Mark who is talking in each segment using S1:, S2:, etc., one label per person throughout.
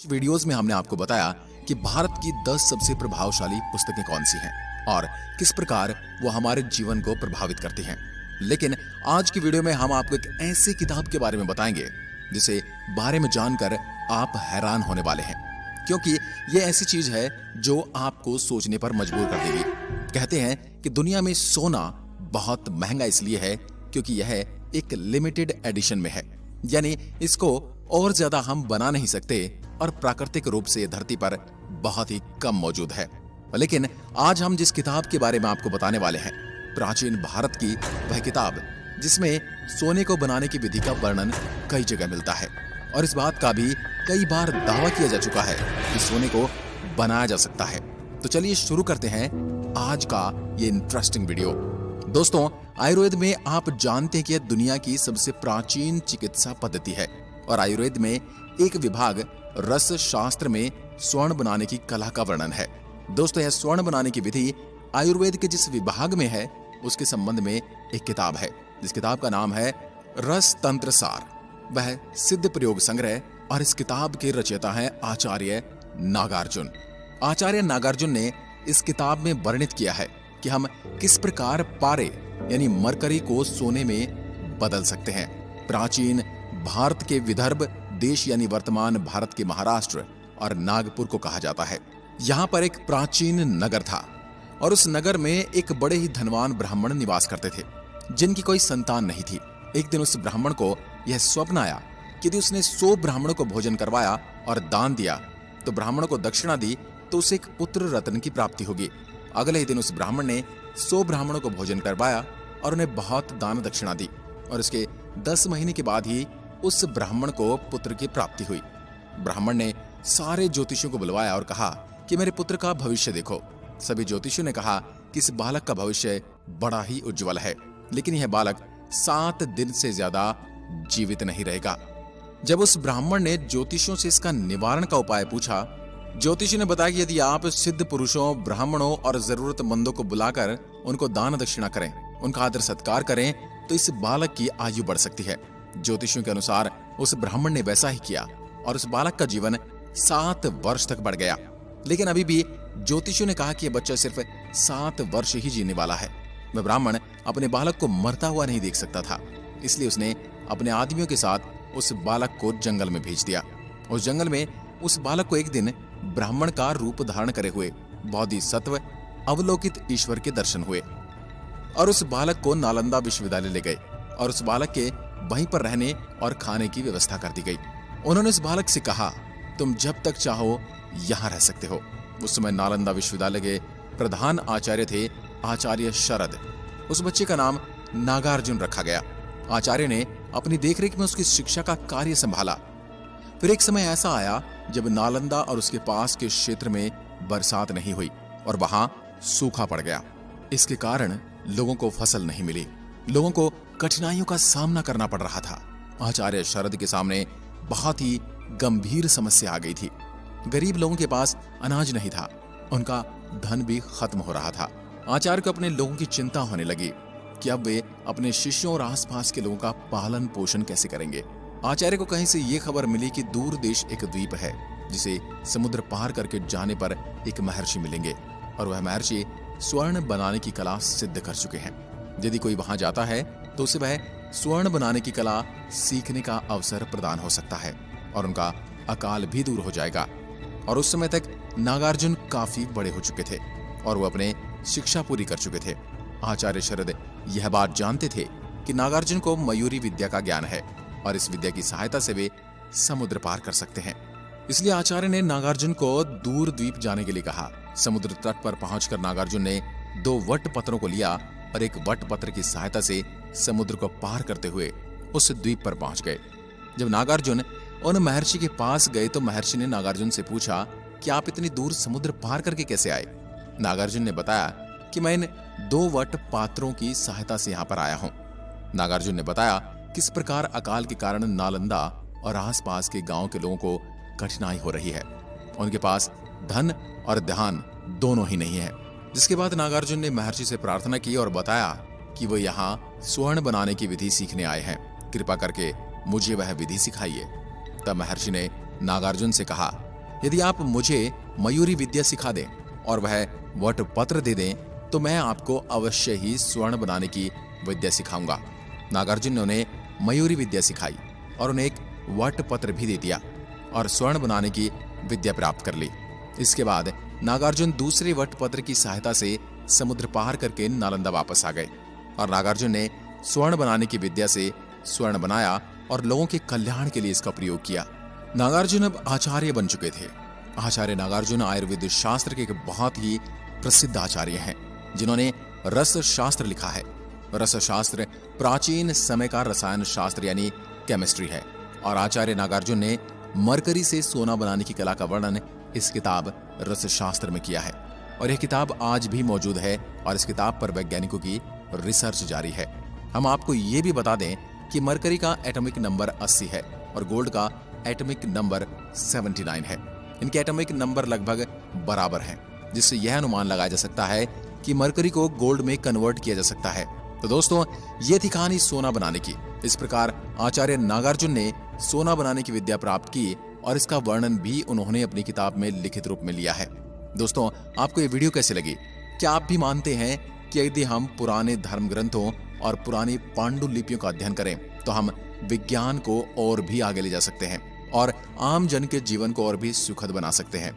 S1: Videos में हमने आपको बताया कि भारत की 10 सबसे प्रभावशाली पुस्तकें कौन सी हैं और किस प्रकार वो हमारे जीवन को प्रभावित करती हैं। लेकिन आज की वीडियो में हम आपको एक ऐसी किताब के बारे में बताएंगे जिसे बारे में जानकर आप हैरान होने वाले हैं, क्योंकि ये ऐसी चीज है जो आपको सोचने पर मजबूर कर देगी। कहते हैं कि दुनिया में सोना बहुत महंगा इसलिए है क्योंकि यह एक लिमिटेड एडिशन में है, यानी इसको और ज्यादा हम बना नहीं सकते और प्राकृतिक रूप से धरती पर बहुत ही कम मौजूद है। लेकिन आज हम जिस किताब के बारे में आपको बताने वाले हैं, प्राचीन भारत की वह किताब जिसमें सोने को बनाने की विधि का वर्णन कई जगह मिलता है और इस बात का भी कई बार दावा किया जा चुका है कि सोने को बनाया जा सकता है। तो चलिए शुरू करते हैं आज का ये इंटरेस्टिंग वीडियो। दोस्तों, आयुर्वेद में आप जानते हैं कि यह दुनिया की सबसे प्राचीन चिकित्सा पद्धति है और आयुर्वेद में एक विभाग रस शास्त्र में स्वर्ण बनाने की कला का वर्णन है। दोस्तों, यह स्वर्ण बनाने की विधि आयुर्वेद के जिस विभाग में है उसके संबंध में एक किताब है जिस किताब का नाम है रस तंत्र सार। वह सिद्ध प्रयोग संग्रह और इस किताब के रचयिता हैं आचार्य नागार्जुन। आचार्य नागार्जुन ने इस किताब में वर्णित किया है कि हम किस प्रकार पारे यानी मरकरी को सोने में बदल सकते हैं। प्राचीन भारत के विदर्भ देश यानी वर्तमान भारत के महाराष्ट्र और नागपुर को कहा जाता है। यहाँ पर एक प्राचीन नगर था और उस नगर में एक बड़े ही धनवान ब्राह्मण निवास करते थे जिनकी कोई संतान नहीं थी। एक दिन उस ब्राह्मण को यह स्वप्न आया कि यदि उसने 100 ब्राह्मणों को भोजन करवाया और दान दिया तो ब्राह्मणों को दक्षिणा दी तो उसे एक पुत्र रत्न की प्राप्ति होगी। अगले ही दिन उस ब्राह्मण ने 100 ब्राह्मणों को भोजन करवाया और उन्हें बहुत दान दक्षिणा दी और उसके 10 महीने के बाद ही उस ब्राह्मण को पुत्र की प्राप्ति हुई। ब्राह्मण ने सारे ज्योतिषियों को बुलवाया और कहा कि मेरे पुत्र का भविष्य देखो। सभी ज्योतिषियों ने कहा कि इस बालक का भविष्य बड़ा ही उज्जवल है, लेकिन यह बालक 7 दिन से ज्यादा जीवित नहीं रहेगा। जब उस ब्राह्मण ने ज्योतिषियों से इसका निवारण का उपाय पूछा, ज्योतिषी ने बताया कि यदि आप सिद्ध पुरुषों, ब्राह्मणों और जरूरतमंदों को बुलाकर उनको दान दक्षिणा करें, उनका आदर सत्कार करें, तो इस बालक की आयु बढ़ सकती है। ज्योतिषियों के अनुसार उस ब्राह्मण ने वैसा ही किया और उस बालक का जीवन 7 वर्ष तक बढ़ गया। लेकिन अभी भी ज्योतिषियों ने कहा कि यह बच्चा सिर्फ 7 वर्ष ही जीने वाला है। वह ब्राह्मण अपने बालक को मरता हुआ नहीं देख सकता था, इसलिए उसने अपने आदमियों के साथ उस बालक को जंगल में भेज दिया। उस जंगल में उस बालक को एक दिन ब्राह्मण का रूप धारण करे हुए बोधिसत्व अवलोकित ईश्वर के दर्शन हुए और उस बालक को नालंदा विश्वविद्यालय ले गए और उस बालक के वहीं पर रहने और खाने की व्यवस्था कर दी गई। उन्होंने उस बालक से कहा, तुम जब तक चाहो यहाँ रह सकते हो। उस समय नालंदा विश्वविद्यालय के प्रधान आचार्य थे आचार्य शरद। उस बच्चे का नाम नागार्जुन रखा गया। आचार्य ने अपनी देखरेख में उसकी शिक्षा का कार्य संभाला। फिर एक समय ऐसा आया जब नालंदा और उसके पास के क्षेत्र में बरसात नहीं हुई और वहां सूखा पड़ गया। इसके कारण लोगों को फसल नहीं मिली। लोगों को कठिनाइयों का सामना करना पड़ रहा था। आचार्य शरद के सामने बहुत ही गंभीर समस्या आ गई थी। गरीब लोगों के पास अनाज नहीं था, उनका धन भी खत्म हो रहा था। आचार्य को अपने लोगों की चिंता होने लगी कि अब वे अपने शिष्यों और आसपास के लोगों का पालन पोषण कैसे करेंगे। आचार्य को कहीं से ये खबर मिली कि दूर देश एक द्वीप है जिसे समुद्र पार करके जाने पर एक महर्षि मिलेंगे और वह महर्षि स्वर्ण बनाने की कला सिद्ध कर चुके हैं। यदि कोई वहां जाता है तो उसे वह स्वर्ण बनाने की कला सीखने का अवसर प्रदान हो सकता है और उनका अकाल भी दूर हो जाएगा। और उस समय तक नागार्जुन काफी बड़े हो चुके थे और वो अपने शिक्षा पूरी कर चुके थे। आचार्य शरद यह बात जानते थे कि नागार्जुन को मयूरी विद्या का ज्ञान है और इस विद्या की सहायता से वे समुद्र पार कर सकते हैं। इसलिए आचार्य ने नागार्जुन को दूर द्वीप जाने के लिए कहा। समुद्र तट पर पहुंचकर नागार्जुन ने 2 वट पत्रों को लिया और एक वट पत्र की सहायता से समुद्र को पार करते हुए उस द्वीप पर पहुंच गए। जब नागार्जुन उन महर्षि के पास गए तो महर्षि ने नागार्जुन से पूछा कि आप इतनी दूर समुद्र पार करके कैसे आए। नागार्जुन ने बताया कि मैं इन 2 वट पात्रों की सहायता से यहाँ पर आया हूँ। नागार्जुन ने बताया किस प्रकार अकाल के कारण नालंदा और आसपास के गांव के लोगों को कठिनाई हो रही है। उनके पास धन और ध्यान दोनों ही नहीं है। जिसके बाद नागार्जुन ने महर्षि से प्रार्थना की और बताया कि वो यहाँ स्वर्ण बनाने की विधि सीखने आए हैं, कृपा करके मुझे वह विधि सिखाइए। तब महर्षि ने नागार्जुन से कहा यदि आप मुझे मयूरी विद्या सिखा दें और वह वट पत्र दे दें तो मैं आपको अवश्य ही स्वर्ण बनाने की विद्या सिखाऊंगा। नागार्जुन ने उन्हें मयूरी विद्या सिखाई और उन्हें एक वट पत्र भी दे दिया और स्वर्ण बनाने की विद्या प्राप्त कर ली। इसके बाद नागार्जुन दूसरे वट पत्र की सहायता से समुद्र पार करके नालंदा वापस आ गए और नागार्जुन ने स्वर्ण बनाने की विद्या से स्वर्ण बनाया और लोगों के कल्याण के लिए इसका प्रयोग किया। नागार्जुन अब आचार्य बन चुके थे। आचार्य नागार्जुन आयुर्वेद शास्त्र के एक बहुत ही प्रसिद्ध आचार्य हैं जिन्होंने रस शास्त्र लिखा है। रस शास्त्र प्राचीन समय का रसायन शास्त्र यानी केमिस्ट्री है और आचार्य नागार्जुन ने मरकरी से सोना बनाने की कला का वर्णन इस किताब रस शास्त्र में किया है और यह किताब आज भी मौजूद है और इस किताब पर वैज्ञानिकों की रिसर्च जारी है। हम आपको ये भी बता दें कि मरकरी का एटॉमिक नंबर 80 है और गोल्ड का एटॉमिक नंबर 79 है। इनके एटॉमिक नंबर लगभग बराबर हैं, जिससे यह अनुमान लगाया जा सकता है कि मरकरी को गोल्ड में कन्वर्ट किया जा सकता है। तो दोस्तों, ये थी कहानी सोना बनाने की। इस प्रकार आचार्य नागार्जुन ने सोना बनाने की विद्या प्राप्त की और इसका वर्णन भी उन्होंने अपनी किताब में लिखित रूप में लिया है। दोस्तों, आपको ये वीडियो कैसी लगी? क्या आप भी मानते हैं कि यदि हम पुराने धर्म ग्रंथों और पुरानी पांडुलिपियों का अध्ययन करें तो हम विज्ञान को और भी आगे ले जा सकते हैं और आम जन के जीवन को और भी सुखद बना सकते हैं?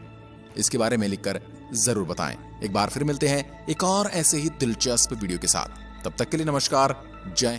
S1: इसके बारे में लिखकर जरूर बताएं। एक बार फिर मिलते हैं एक और ऐसे ही दिलचस्प वीडियो के साथ। तब तक के लिए नमस्कार। जय